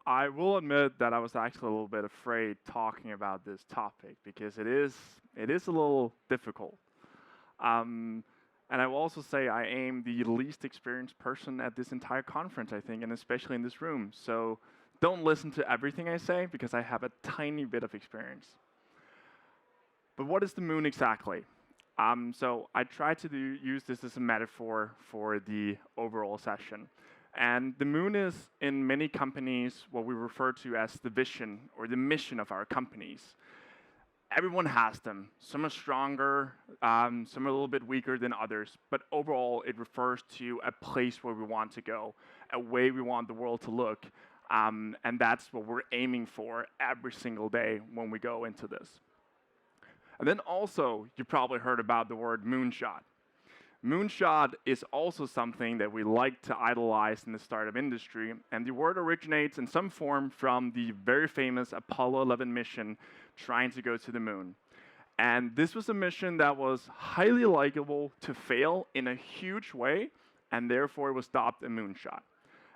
I will admit that I was actually a little bit afraid talking about this topic because it is a little difficult. Um, and I will also say I am the least experienced person at this entire conference, I think, and especially in this room. So don't listen to everything I say because I have a tiny bit of experience. But what is the moon exactly? So I try to use this as a metaphor for the overall session. And the moon is, in many companies, what we refer to as the vision or the mission of our companies. Everyone has them. Some are stronger, some are a little bit weaker than others, but overall it refers to a place where we want to go, a way we want the world to look, and that's what we're aiming for every single day when we go into this. And then also, you probably heard about the word moonshot. Moonshot is also something that we like to idolize in the startup industry, and the word originates in some form from the very famous Apollo 11 mission trying to go to the moon. And this was a mission that was highly likable to fail in a huge way, and therefore it was dubbed a moonshot.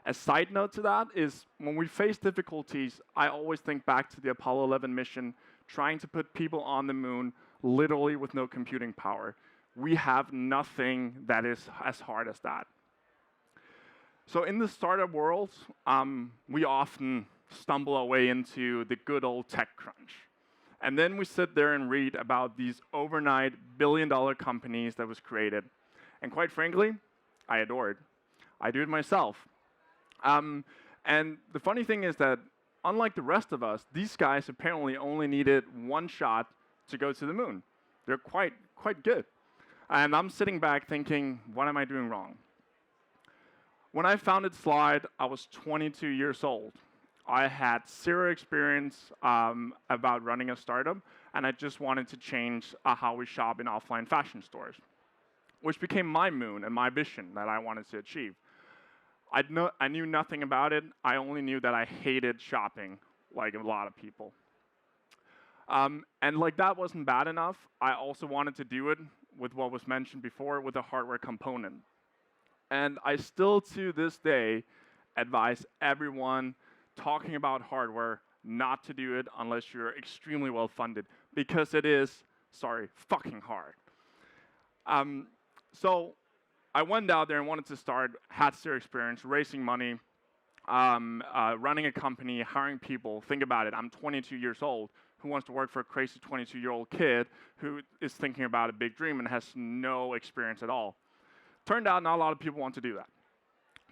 A side note to that is when we face difficulties, I always think back to the Apollo 11 mission trying to put people on the moon literally with no computing power. We have nothing that is as hard as that. So in the startup world, we often stumble our way into the good old tech crunch. And then we sit there and read about these overnight billion-dollar companies that was created. And quite frankly, I adore it. I do it myself. And the funny thing is that unlike the rest of us, these guys apparently only needed one shot to go to the moon. They're quite good. And I'm sitting back thinking, what am I doing wrong? When I founded Slide, I was 22 years old. I had zero experience about running a startup, and I just wanted to change how we shop in offline fashion stores, which became my moon and my vision that I wanted to achieve. I knew nothing about it. I only knew that I hated shopping, like a lot of people. And like that wasn't bad enough, I also wanted to do it with what was mentioned before, with a hardware component. And I still, to this day, advise everyone talking about hardware not to do it unless you're extremely well funded, because it is, sorry, fucking hard. So I went out there and wanted to start, had zero experience, raising money, running a company, hiring people. Think about it, I'm 22 years old. Who wants to work for a crazy 22-year-old kid who is thinking about a big dream and has no experience at all? Turned out not a lot of people want to do that.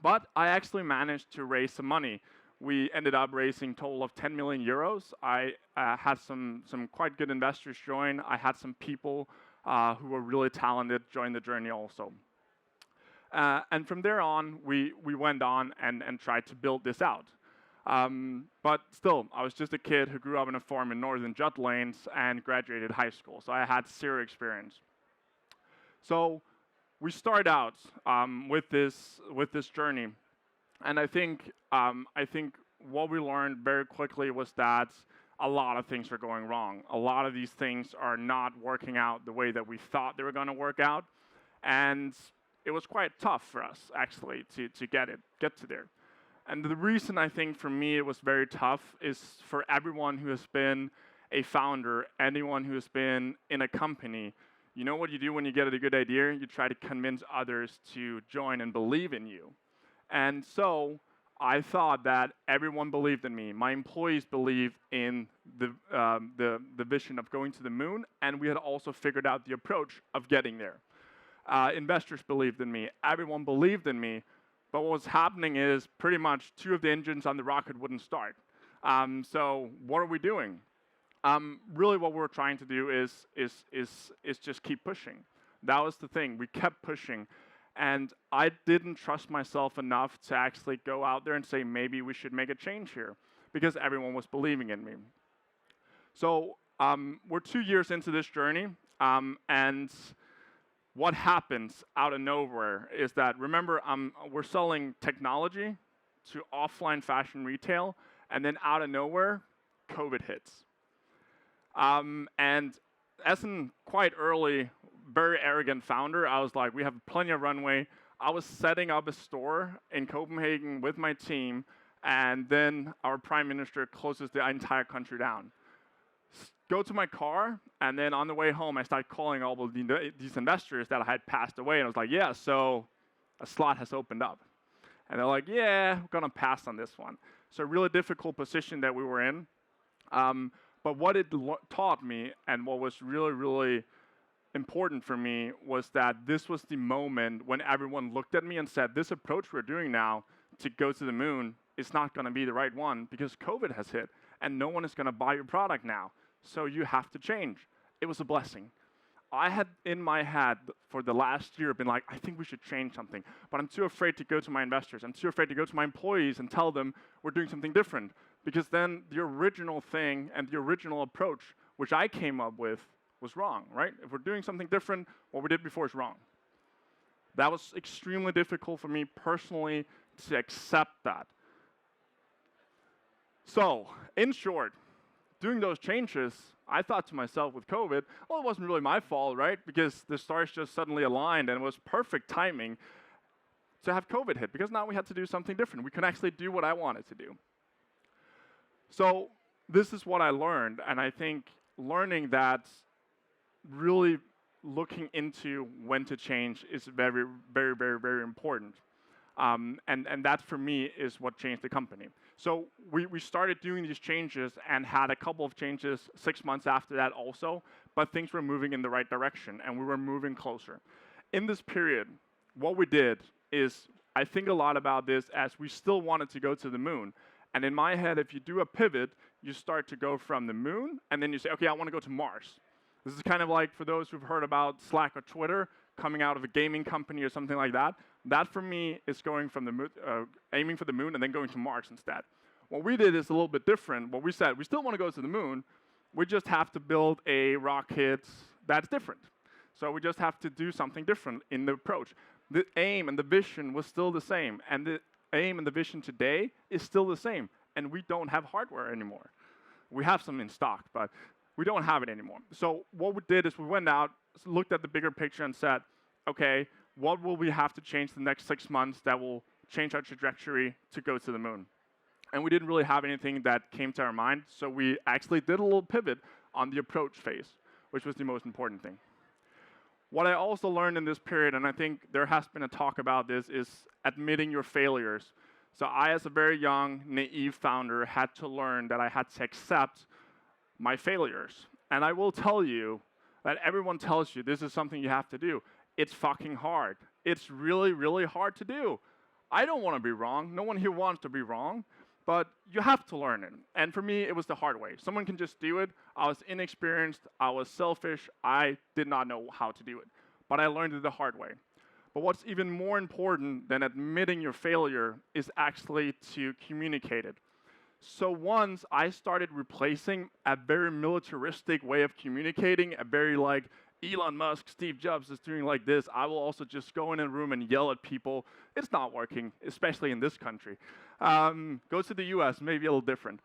But I actually managed to raise some money. We ended up raising a total of 10 million euros. I had some quite good investors join. I had some people who were really talented join the journey also. And from there on, we went on and tried to build this out. But still, I was just a kid who grew up in a farm in northern Jutlands and graduated high school, so I had zero experience. So we started out with this journey, and I think what we learned very quickly was that a lot of things are going wrong. A lot of these things are not working out the way that we thought they were going to work out, and it was quite tough for us actually to get to there. And the reason I think for me it was very tough is for everyone who has been a founder, anyone who has been in a company, you know what you do when you get a good idea? You try to convince others to join and believe in you. And so I thought that everyone believed in me. My employees believed in the vision of going to the moon, and we had also figured out the approach of getting there. Investors believed in me. Everyone believed in me. But what was happening is pretty much two of the engines on the rocket wouldn't start. So what are we doing? Really what we're trying to do is just keep pushing. That was the thing. We kept pushing. And I didn't trust myself enough to actually go out there and say, maybe we should make a change here, because everyone was believing in me. So we're 2 years into this journey, and what happens out of nowhere is that, remember, we're selling technology to offline fashion retail, and then out of nowhere, COVID hits. And as a quite early, very arrogant founder, I was like, we have plenty of runway. I was setting up a store in Copenhagen with my team, and then our prime minister closes the entire country down. Go to my car, and then on the way home, I start calling all of these investors that had passed away, and I was like, yeah, so a slot has opened up. And they're like, yeah, we're gonna pass on this one. So a really difficult position that we were in. But what it taught me, and what was really, really important for me, was that this was the moment when everyone looked at me and said, this approach we're doing now to go to the moon is not gonna be the right one because COVID has hit, and no one is gonna buy your product now. So you have to change. It was a blessing. I had in my head for the last year been like, I think we should change something, but I'm too afraid to go to my investors. I'm too afraid to go to my employees and tell them we're doing something different, because then the original thing and the original approach, which I came up with, was wrong, right? If we're doing something different, what we did before is wrong. That was extremely difficult for me personally to accept that. So, in short, doing those changes, I thought to myself with COVID, well, it wasn't really my fault, right? Because the stars just suddenly aligned, and it was perfect timing to have COVID hit, because now we had to do something different. We could actually do what I wanted to do. So this is what I learned, and I think learning that really looking into when to change is very, very, very, very important. And that, for me, is what changed the company. So we started doing these changes and had a couple of changes 6 months after that also, but things were moving in the right direction, and we were moving closer. In this period, what we did is, I think a lot about this as we still wanted to go to the moon. And in my head, if you do a pivot, you start to go from the moon, and then you say, okay, I want to go to Mars. This is kind of like, for those who've heard about Slack or Twitter, coming out of a gaming company or something like that. That, for me, is going from the moon, aiming for the moon and then going to Mars instead. What we did is a little bit different. What we said, we still want to go to the moon, we just have to build a rocket that's different. So we just have to do something different in the approach. The aim and the vision was still the same, and the aim and the vision today is still the same, and we don't have hardware anymore. We have some in stock, but we don't have it anymore. So what we did is we went out, looked at the bigger picture and said, okay, what will we have to change the next 6 months that will change our trajectory to go to the moon? And we didn't really have anything that came to our mind, so we actually did a little pivot on the approach phase, which was the most important thing. What I also learned in this period, and I think there has been a talk about this, is admitting your failures. So I, as a very young, naive founder, had to learn that I had to accept my failures. And I will tell you that everyone tells you this is something you have to do. It's fucking hard. It's really, really hard to do. I don't want to be wrong. No one here wants to be wrong. But you have to learn it. And for me, it was the hard way. Someone can just do it. I was inexperienced. I was selfish. I did not know how to do it. But I learned it the hard way. But what's even more important than admitting your failure is actually to communicate it. So once I started replacing a very militaristic way of communicating, a very like Elon Musk, Steve Jobs is doing like this, I will also just go in a room and yell at people. It's not working, especially in this country. Go to the US, maybe a little different.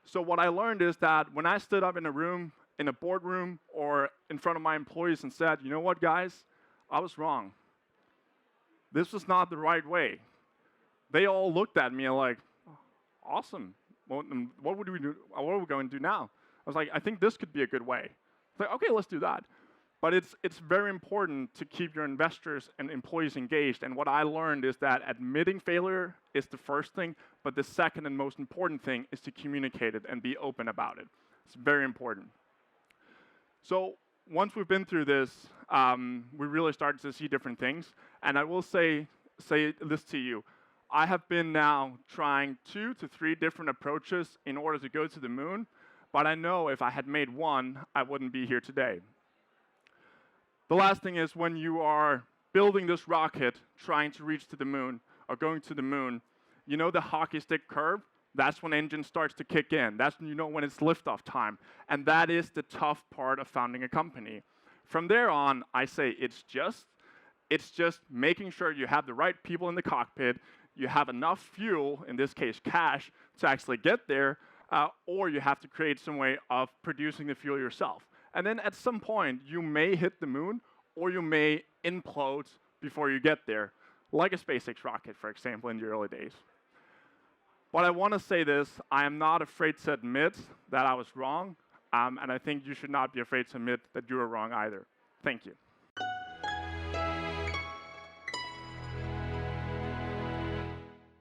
So what I learned is that when I stood up in a room, in a boardroom, or in front of my employees and said, you know what, guys, I was wrong. This was not the right way. They all looked at me and like, awesome. What would we do? What are we going to do now? I was like, I think this could be a good way. It's like, okay, let's do that. But it's very important to keep your investors and employees engaged. And what I learned is that admitting failure is the first thing, but the second and most important thing is to communicate it and be open about it. It's very important. So once we've been through this, we really started to see different things. And I will say this to you. I have been now trying 2 to 3 different approaches in order to go to the moon, but I know if I had made one, I wouldn't be here today. The last thing is, when you are building this rocket, trying to reach to the moon, or going to the moon, you know the hockey stick curve? That's when engine starts to kick in. That's when you know when it's liftoff time. And that is the tough part of founding a company. From there on, I say it's just making sure you have the right people in the cockpit, you have enough fuel, in this case cash, to actually get there, or you have to create some way of producing the fuel yourself. And then at some point, you may hit the moon, or you may implode before you get there, like a SpaceX rocket, for example, in the early days. what I want to say is, I am not afraid to admit that I was wrong, and I think you should not be afraid to admit that you were wrong either. Thank you.